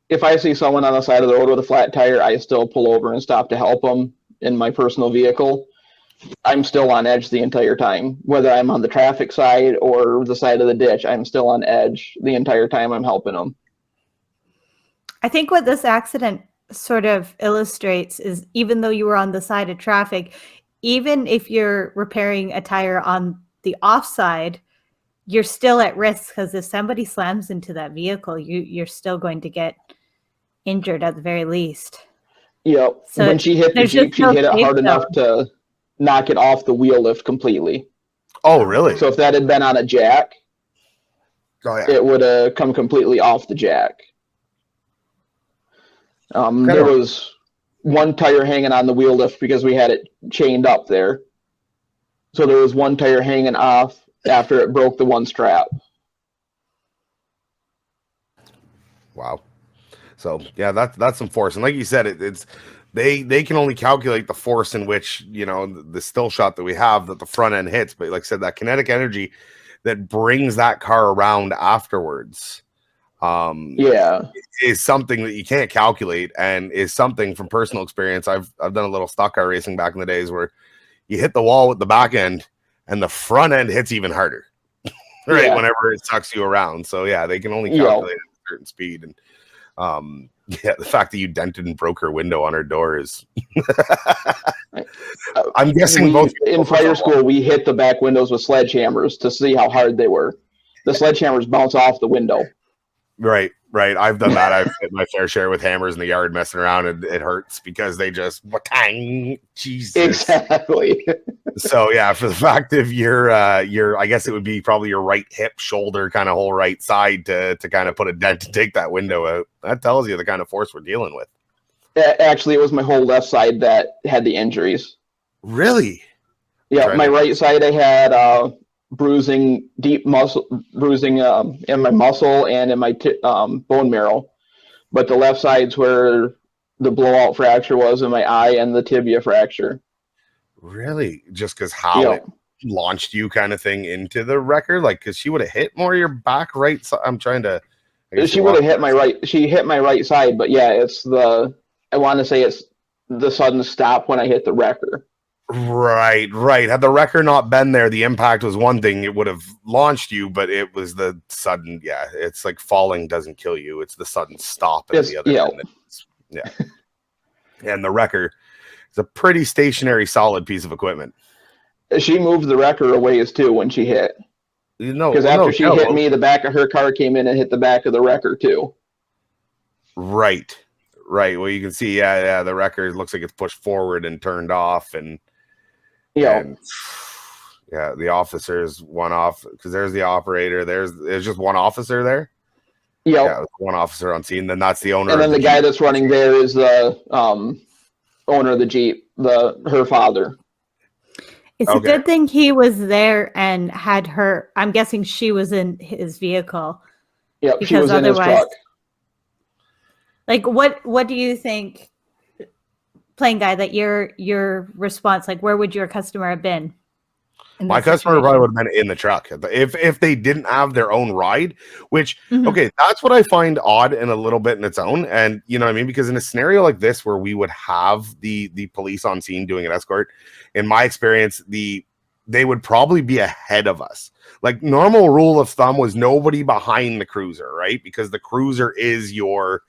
Speaker 1: If I see someone on the side of the road with a flat tire, I still pull over and stop to help them in my personal vehicle. I'm still on edge the entire time. Whether I'm on the traffic side or the side of the ditch, I'm still on edge the entire time I'm helping them.
Speaker 6: I think what this accident sort of illustrates is, even though you were on the side of traffic, even if you're repairing a tire on the offside, you're still at risk, because if somebody slams into that vehicle, you're still going to get injured at the very least.
Speaker 1: Yeah. So when she hit the Jeep, she hit it hard enough to knock it off the wheel lift completely.
Speaker 4: Oh, really?
Speaker 1: So if that had been on a jack, it would have come completely off the jack. There was one tire hanging on the wheel lift because we had it chained up there. So there was one tire hanging off after it broke the one strap.
Speaker 4: Wow. So yeah, that's some force. And like you said, it's they can only calculate the force in which, the still shot that we have that the front end hits. But like I said, that kinetic energy that brings that car around afterwards is something that you can't calculate, and is something from personal experience. I've done a little stock car racing back in the days where you hit the wall with the back end and the front end hits even harder, right? Whenever it sucks you around. So yeah, they can only calculate at a certain speed. And the fact that you dented and broke her window on her door is I'm guessing both
Speaker 1: in fire school we hit the back windows with sledgehammers to see how hard they were. The sledgehammers bounce off the window.
Speaker 4: Right. I've done that. I've hit my fair share with hammers in the yard messing around, and it hurts because they just Jesus.
Speaker 1: Exactly.
Speaker 4: So yeah, for the fact of your I guess it would be probably your right hip, shoulder, kind of whole right side to kind of put a dent to take that window out. That tells you the kind of force we're dealing with.
Speaker 1: Actually, it was my whole left side that had the injuries.
Speaker 4: Really?
Speaker 1: Yeah, my right side I had bruising, deep muscle bruising in my muscle and in my bone marrow, but the left side's where the blowout fracture was in my eye and the tibia fracture.
Speaker 4: Really? Just because how it launched you kind of thing into the record? Like, because she would have hit more of your back right side. I'm trying to.
Speaker 1: She would have hit my right. She hit my right side, but yeah, it's I want to say it's the sudden stop when I hit the wrecker.
Speaker 4: Right. Had the wrecker not been there, the impact was one thing. It would have launched you, but it was the sudden. Yeah, it's like falling doesn't kill you. It's the sudden stop at the other end. Yeah. And the wrecker is a pretty stationary, solid piece of equipment.
Speaker 1: She moved the wrecker a ways too when she hit. Because after she hit me, the back of her car came in and hit the back of the wrecker too.
Speaker 4: Right. Well, you can see, the wrecker looks like it's pushed forward and turned off, and the officers went off because there's the operator. There's just one officer there. Yeah, one officer on scene. Then that's the owner.
Speaker 1: And then the guy that's running there is the owner of the Jeep, her father.
Speaker 6: It's a good thing he was there and had her. I'm guessing she was in his vehicle.
Speaker 1: Yep, she was in his truck.
Speaker 6: Like, what do you think, PlainGuy, that your response, like, where would your customer have been?
Speaker 4: My customer probably would have been in the truck if they didn't have their own ride, which, that's what I find odd and a little bit in its own. And you know what I mean? Because in a scenario like this, where we would have the police on scene doing an escort, in my experience, they would probably be ahead of us. Like, normal rule of thumb was nobody behind the cruiser, right? Because the cruiser is your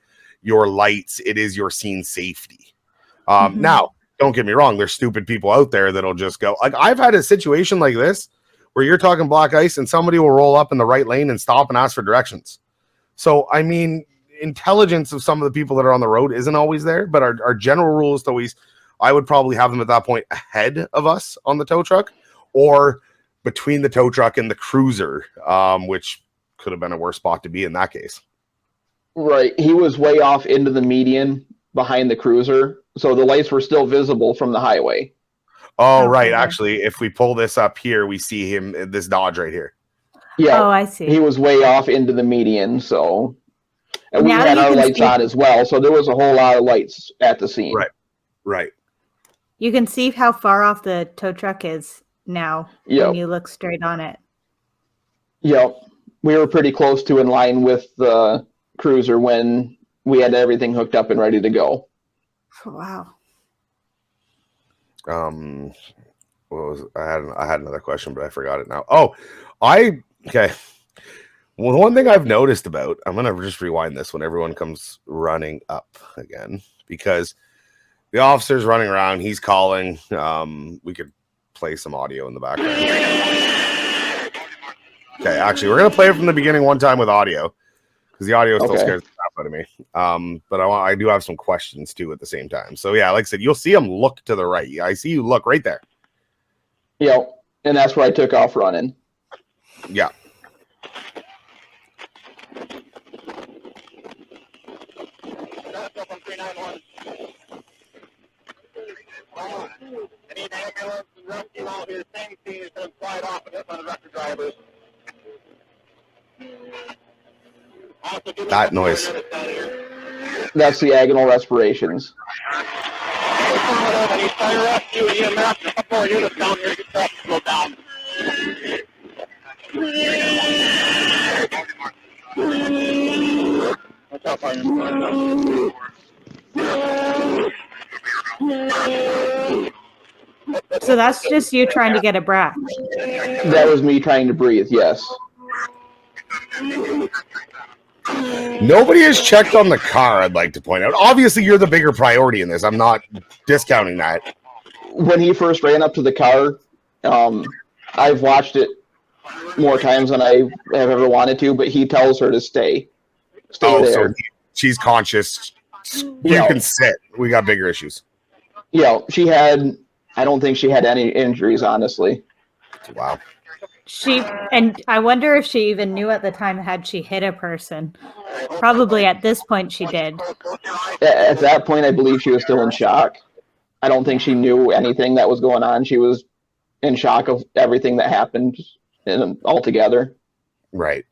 Speaker 4: lights. It is your scene safety. Now, don't get me wrong. There's stupid people out there that'll just go. Like, I've had a situation like this where you're talking black ice and somebody will roll up in the right lane and stop and ask for directions. So, I mean, intelligence of some of the people that are on the road isn't always there, but our general rule is to always, I would probably have them at that point ahead of us on the tow truck or between the tow truck and the cruiser, which could have been a worse spot to be in that case.
Speaker 1: Right. He was way off into the median behind the cruiser, so the lights were still visible from the highway.
Speaker 4: Oh, right. Actually, if we pull this up here, we see him, this Dodge right here.
Speaker 1: Yeah.
Speaker 6: Oh, I see.
Speaker 1: He was way off into the median, so. And we had our lights on as well, so there was a whole lot of lights at the scene.
Speaker 4: Right.
Speaker 6: You can see how far off the tow truck is now when you look straight on it.
Speaker 1: Yep. We were pretty close to in line with the cruiser when we had everything hooked up and ready to go.
Speaker 6: Wow.
Speaker 4: What was I had another question, but I forgot it now. Okay. Well, one thing I've noticed about, I'm gonna just rewind this when everyone comes running up again, because the officer's running around, he's calling. We could play some audio in the background. Okay, actually, we're gonna play it from the beginning one time with audio, because the audio still scares the crap out of me. But I do have some questions too at the same time. So yeah, like I said, you'll see him look to the right. I see you look right there.
Speaker 1: Yep, and that's where I took off running.
Speaker 4: Yeah. That noise.
Speaker 1: That's the agonal respirations.
Speaker 6: So that's just you trying to get a breath.
Speaker 1: That was me trying to breathe, yes.
Speaker 4: Nobody has checked on the car, I'd like to point out. Obviously, you're the bigger priority in this. I'm not discounting that.
Speaker 1: When he first ran up to the car, I've watched it more times than I have ever wanted to, but he tells her to stay there. So
Speaker 4: she's conscious. You can sit. We got bigger issues.
Speaker 1: She had I don't think she had any injuries, honestly.
Speaker 4: Wow.
Speaker 6: And I wonder if she even knew at the time, had she hit a person. Probably at this point she did.
Speaker 1: At that point, I believe she was still in shock. I don't think she knew anything that was going on. She was in shock of everything that happened altogether.
Speaker 4: Right.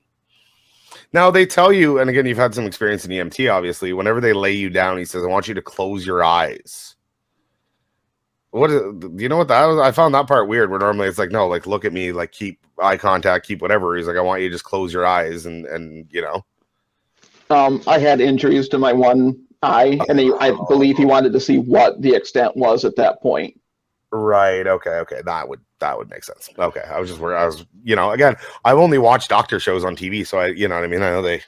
Speaker 4: Now they tell you, and again, you've had some experience in EMT, obviously, whenever they lay you down, he says, I want you to close your eyes. Do you know what that was? I found that part weird, where normally it's like, no, like, look at me, like, keep eye contact, keep whatever. He's like, I want you to just close your eyes and you know.
Speaker 1: I had injuries to my one eye, and I believe he wanted to see what the extent was at that point.
Speaker 4: Right. Okay. That would make sense. Okay. I was, you know, again, I've only watched doctor shows on TV, so you know what I mean? I know they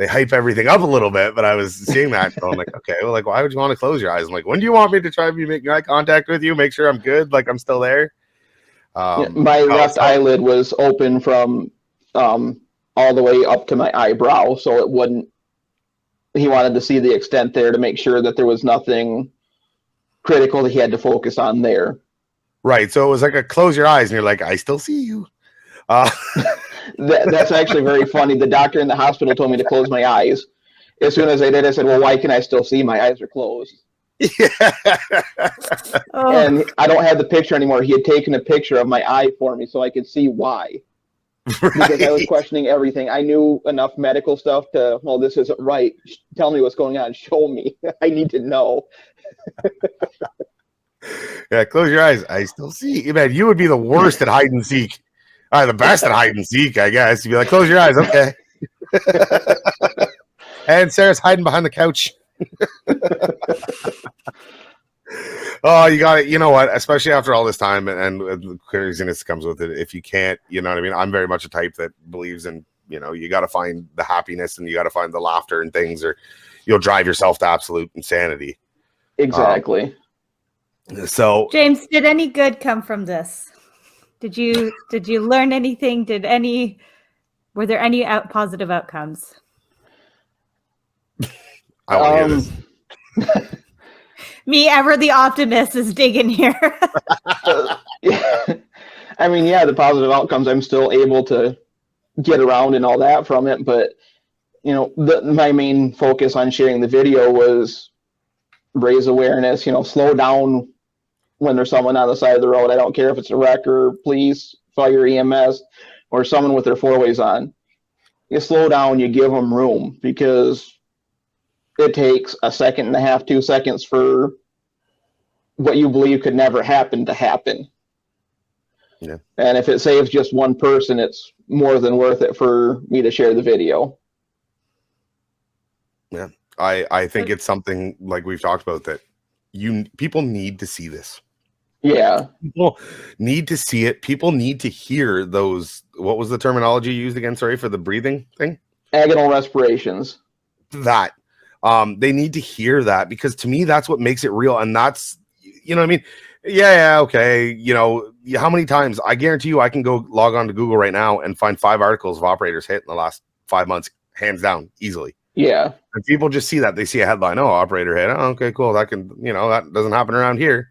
Speaker 4: hype everything up a little bit, but I was seeing that going like, okay, well, like, why would you want to close your eyes? I'm like, when do you want me to try to be making eye contact with you? Make sure I'm good. Like I'm still there.
Speaker 1: My left eyelid was open from all the way up to my eyebrow, so it wouldn't. He wanted to see the extent there to make sure that there was nothing critical that he had to focus on there.
Speaker 4: Right. So it was like a close your eyes, and you're like, I still see you.
Speaker 1: That's actually very funny. The doctor in the hospital told me to close my eyes. As soon as I did, I said, well, why can I still see? My eyes are closed.
Speaker 4: Yeah.
Speaker 1: And I don't have the picture anymore. He had taken a picture of my eye for me so I could see why. Right. Because I was questioning everything. I knew enough medical stuff to, well, this isn't right. Tell me what's going on. Show me. I need to know.
Speaker 4: Yeah, close your eyes. I still see. Man, you would be the worst at hide and seek. The best at hide and seek, I guess. You'd be like, close your eyes. Okay. And Sarah's hiding behind the couch. Oh, you got it. You know what? Especially after all this time and the craziness comes with it. If you can't, you know what I mean? I'm very much a type that believes in, you know, you got to find the happiness and you got to find the laughter and things, or you'll drive yourself to absolute insanity.
Speaker 1: Exactly.
Speaker 4: So,
Speaker 6: James, did any good come from this? Did you learn anything? Were there any positive outcomes?
Speaker 4: I want to hear this.
Speaker 6: Me, ever the optimist, is digging here.
Speaker 1: Yeah. I mean, yeah, the positive outcomes, I'm still able to get around and all that from it. But, you know, my main focus on sharing the video was raise awareness, you know, slow down when there's someone on the side of the road. I don't care if it's a wreck or police, fire, EMS, or someone with their four-ways on. You slow down, you give them room, because it takes a second and a half, 2 seconds for what you believe could never happen to happen.
Speaker 4: Yeah.
Speaker 1: And if it saves just one person, it's more than worth it for me to share the video.
Speaker 4: Yeah. I think it's something like we've talked about that people need to see this.
Speaker 1: Yeah.
Speaker 4: People need to see it. People need to hear those. What was the terminology used again? Sorry, for the breathing thing?
Speaker 1: Agonal respirations.
Speaker 4: That. They need to hear that, because to me, that's what makes it real. And that's, you know what I mean? Yeah, okay. You know, how many times, I guarantee you, I can go log on to Google right now and find 5 articles of operators hit in the last 5 months, hands down, easily.
Speaker 1: Yeah.
Speaker 4: And people just see that. They see a headline, oh, operator hit. Oh, okay, cool. That can, you know, that doesn't happen around here,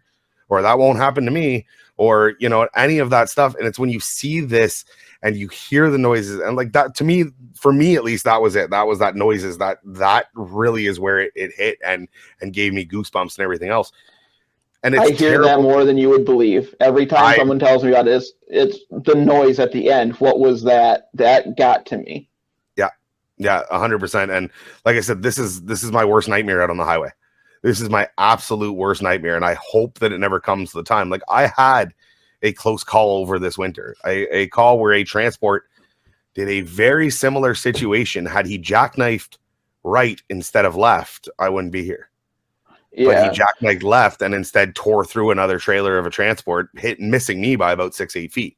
Speaker 4: or that won't happen to me, or, you know, any of that stuff. And it's when you see this and you hear the noises, and like that, to me, for me at least, that was it. That was that noises that really is where it hit and gave me goosebumps and everything else. And it's
Speaker 1: I hear that more than you would believe. Every time someone tells me about this, it's the noise at the end. What was that? That got to me.
Speaker 4: Yeah, 100%. And like I said, this is my worst nightmare out on the highway. This is my absolute worst nightmare, and I hope that it never comes to the time. Like, I had a close call over this winter, a call where a transport did a very similar situation. Had he jackknifed right instead of left, I wouldn't be here.
Speaker 1: Yeah.
Speaker 4: But he jackknifed left and instead tore through another trailer of a transport, missing me by about 6-8 feet.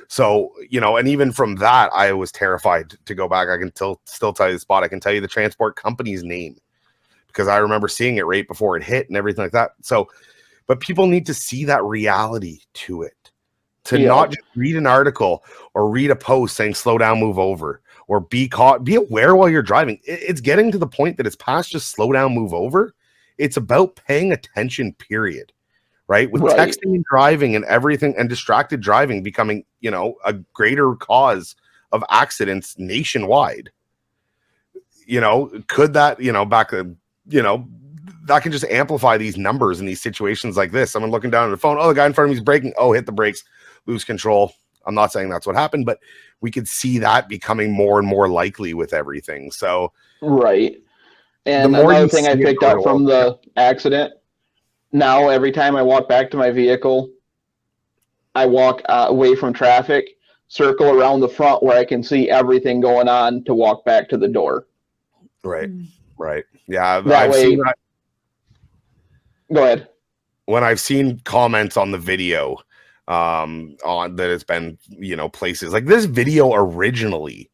Speaker 4: So, you know, and even from that, I was terrified to go back. I can still tell you the spot. I can tell you the transport company's name, because I remember seeing it right before it hit and everything like that. So, but people need to see that reality to it, to not just read an article or read a post saying slow down, move over, or be aware while you're driving. It's getting to the point that it's past just slow down, move over. It's about paying attention, period. right? With texting and driving and everything, and distracted driving becoming, a greater cause of accidents nationwide. Could that, that can just amplify these numbers in these situations like this. Someone looking down at the phone, oh, the guy in front of me is braking. Oh, hit the brakes, lose control. I'm not saying that's what happened, but we could see that becoming more and more likely with everything. So,
Speaker 1: right. And another thing I picked up from the accident, now every time I walk back to my vehicle, I walk away from traffic, circle around the front where I can see everything going on to walk back to the door.
Speaker 4: Right. Right. Yeah.
Speaker 1: That way. Go ahead.
Speaker 4: When I've seen comments on the video on that, it's been, places like this video originally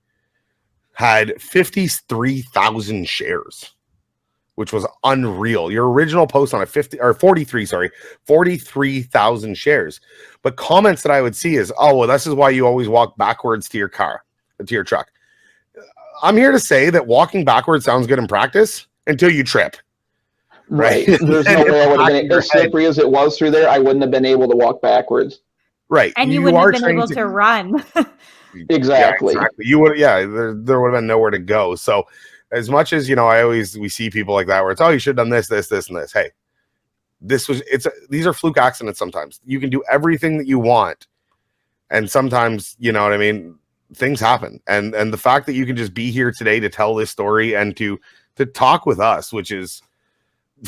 Speaker 4: had 53,000 shares, which was unreal. Your original post on a 43,000 shares. But comments that I would see is, oh, well, this is why you always walk backwards to your car, to your truck. I'm here to say that walking backwards sounds good in practice until you trip.
Speaker 1: Right. There's no way I would have been, as slippery as it was through there, I wouldn't have been able to walk backwards.
Speaker 4: Right.
Speaker 6: And you wouldn't have been able to run.
Speaker 1: Exactly.
Speaker 4: Yeah, exactly. You would, there would have been nowhere to go. So as much as, we see people like that where it's, oh, you should have done this, and this. Hey, these are fluke accidents sometimes. You can do everything that you want. And sometimes, you know what I mean? Things happen. And the fact that you can just be here today to tell this story and to talk with us, which is,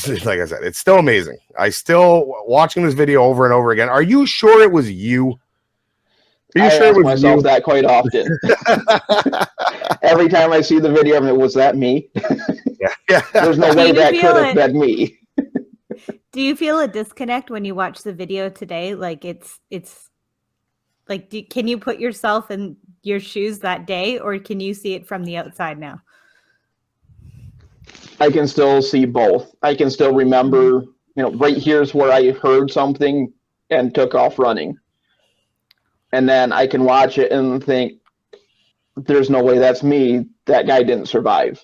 Speaker 4: like I said, it's still amazing. I still watching this video over and over again. Are you sure it was you? Are you sure it was
Speaker 1: myself
Speaker 4: you?
Speaker 1: That quite often. Every time I see the video, was that me?
Speaker 4: Yeah.
Speaker 1: There's no way that could have been me.
Speaker 6: Do you feel a disconnect when you watch the video today? Like it's like, can you put yourself in your shoes that day, or can you see it from the outside now?
Speaker 1: I can still see both. I can still remember, right here's where I heard something and took off running. And then I can watch it and think, there's no way that's me. That guy didn't survive.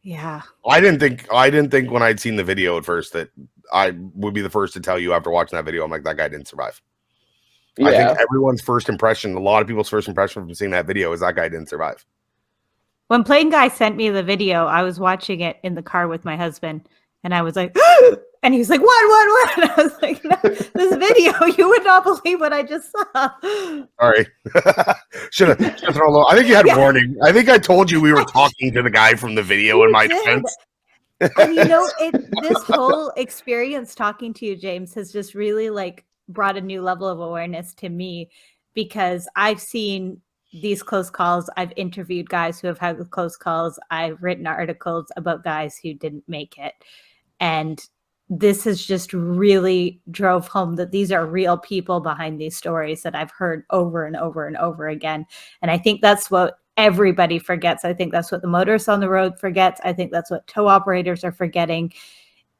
Speaker 6: Yeah.
Speaker 4: I didn't think when I'd seen the video at first that I would be the first to tell you after watching that video, I'm like, that guy didn't survive. Yeah. I think everyone's first impression, a lot of people's first impression from seeing that video is that guy didn't survive.
Speaker 6: When PlainGuy sent me the video, I was watching it in the car with my husband, and I was like, and he's like, what? And I was like, no, this video, you would not believe what I just saw.
Speaker 4: Sorry. Should have thrown a little. I think you had warning. I think I told you we were talking to the guy from the video in my defense.
Speaker 6: And this whole experience talking to you, James, has just really brought a new level of awareness to me, because I've seen these close calls. I've interviewed guys who have had close calls. I've written articles about guys who didn't make it. And this has just really drove home that these are real people behind these stories that I've heard over and over and over again. And I think that's what everybody forgets. I think that's what the motorists on the road forgets. I think that's what tow operators are forgetting,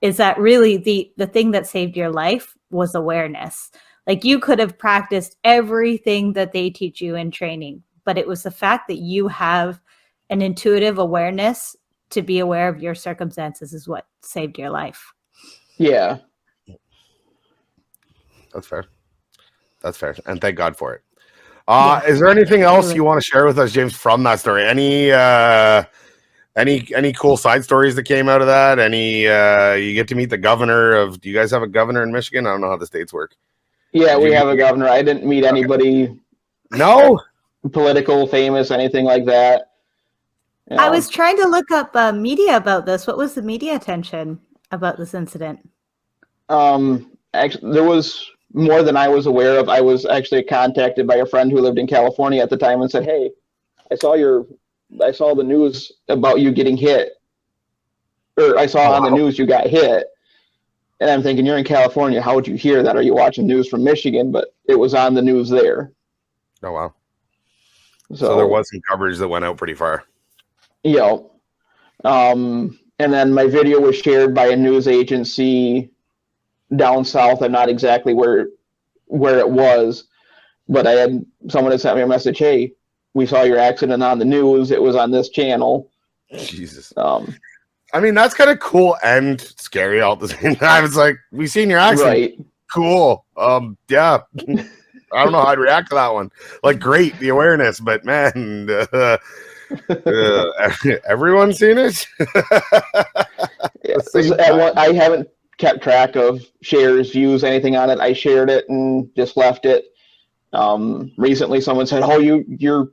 Speaker 6: is that really the thing that saved your life was awareness. Like, you could have practiced everything that they teach you in training, but it was the fact that you have an intuitive awareness to be aware of your circumstances is what saved your life.
Speaker 1: Yeah.
Speaker 4: That's fair. And thank God for it. Is there anything else you want to share with us, James, from that story? Any cool side stories that came out of that? You get to meet the governor of, do you guys have a governor in Michigan? I don't know how the states work.
Speaker 1: Yeah, we have a governor. I didn't meet anybody.
Speaker 4: No?
Speaker 1: Political, famous, anything like that.
Speaker 6: I was trying to look up media about this. What was the media attention about this incident?
Speaker 1: Actually, there was more than I was aware of. I was actually contacted by a friend who lived in California at the time and said, "Hey, I saw the news about you getting hit, or I saw on the news you got hit." And I'm thinking, you're in California. How would you hear that? Are you watching news from Michigan? But it was on the news there.
Speaker 4: Oh, wow. So there was some coverage that went out pretty far.
Speaker 1: Yeah. And then my video was shared by a news agency down south. I'm not exactly where it was, but someone had sent me a message. "Hey, we saw your accident on the news. It was on this channel."
Speaker 4: Jesus. I mean, that's kind of cool and scary all at the same time. It's like, we seen your accident.
Speaker 1: Right.
Speaker 4: Cool. Yeah. I don't know how I'd react to that one. Like, great, the awareness, but man, everyone's seen it.
Speaker 1: I haven't kept track of shares, views, anything on it. I shared it and just left it. Recently, someone said, "Oh, you're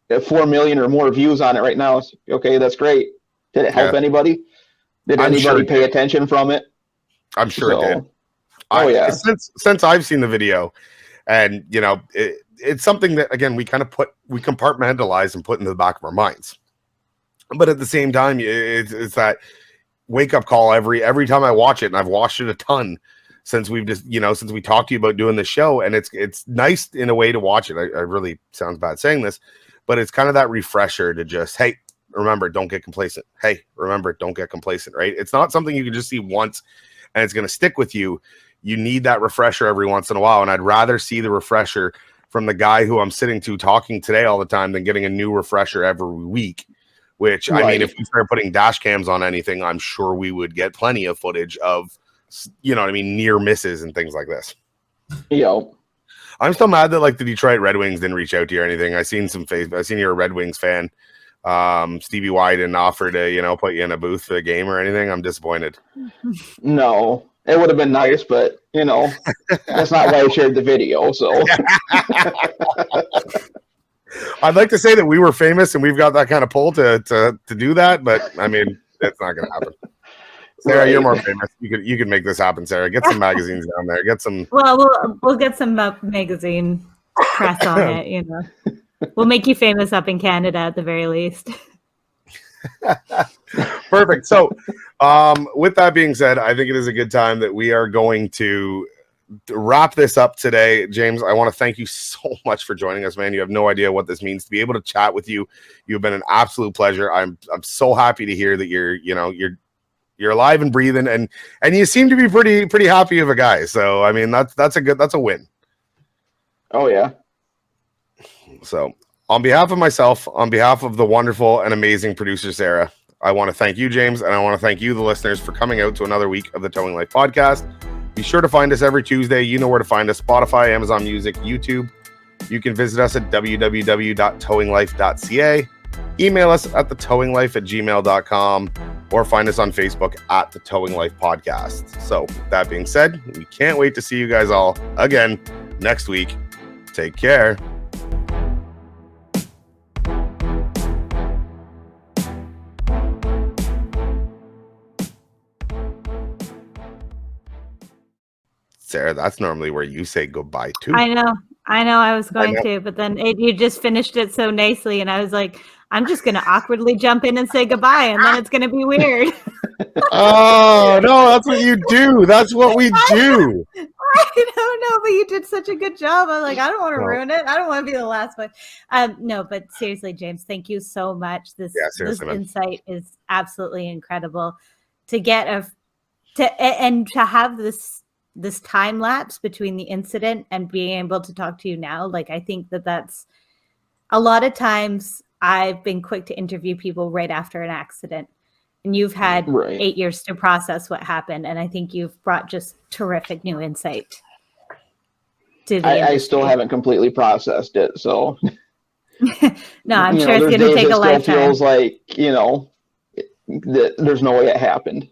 Speaker 1: at 4 million or more views on it right now." Okay, that's great. Did it help anybody? Did anybody pay attention from it?
Speaker 4: I'm sure it did.
Speaker 1: Yeah.
Speaker 4: Since I've seen the video, and it's something that, again, we compartmentalize and put into the back of our minds. But at the same time, it's that wake up call every time I watch it, and I've watched it a ton since we've just since we talked to you about doing the show, and it's nice in a way to watch it. I really, sounds bad saying this, but it's kind of that refresher to just, hey, remember, don't get complacent. Hey, remember, don't get complacent, right? It's not something you can just see once and it's going to stick with you. You need that refresher every once in a while. And I'd rather see the refresher from the guy who I'm sitting to talking today all the time than getting a new refresher every week, which, right. I mean, if we start putting dash cams on anything, I'm sure we would get plenty of footage of, near misses and things like this.
Speaker 1: Yeah.
Speaker 4: I'm still mad that, like, the Detroit Red Wings didn't reach out to you or anything. I seen some Facebook. I seen you're a Red Wings fan. Stevie Y didn't offer to, put you in a booth for the game or anything. I'm disappointed.
Speaker 1: No, it would have been nice, but that's not why I shared the video. So
Speaker 4: I'd like to say that we were famous and we've got that kind of pull to do that, but I mean, it's not going to happen. Sarah, you're more famous. You could make this happen, Sarah. Get some magazines down there. Get some.
Speaker 6: Well, we'll get some magazine press on it. We'll make you famous up in Canada at the very least.
Speaker 4: Perfect. So, with that being said, I think it is a good time that we are going to wrap this up today. James, I want to thank you so much for joining us, man. You have no idea what this means to be able to chat with you. You've been an absolute pleasure. I'm so happy to hear that you're alive and breathing, and you seem to be pretty happy of a guy. So, I mean, that's a win.
Speaker 1: Oh yeah.
Speaker 4: So, on behalf of myself, on behalf of the wonderful and amazing producer Sarah, I want to thank you, James, and I want to thank you, the listeners, for coming out to another week of the Towing Life podcast. Be sure to find us every Tuesday. You know where to find us: Spotify, Amazon Music, YouTube. You can visit us at www.towinglife.ca. Email us at thetowinglife@gmail.com, or find us on Facebook at the Towing Life Podcast. So, that being said, we can't wait to see you guys all again next week. Take care. Sarah, that's normally where you say goodbye too.
Speaker 6: I know I was going to, but then you just finished it so nicely, and I was like, I'm just going to awkwardly jump in and say goodbye, and then it's going to be weird.
Speaker 4: Oh, no, that's what you do. That's what we do.
Speaker 6: I don't know, but you did such a good job. I'm like, I don't want to ruin it. I don't want to be the last one. No, but seriously, James, thank you so much. This insight is absolutely incredible. To get to have this time lapse between the incident and being able to talk to you now. Like, I think that's a lot of times I've been quick to interview people right after an accident, and you've had 8 years to process what happened. And I think you've brought just terrific new insight to the industry.
Speaker 1: I still haven't completely processed it. So
Speaker 6: no, I'm sure it's going to take a lifetime.
Speaker 1: Feels like, there's no way it happened.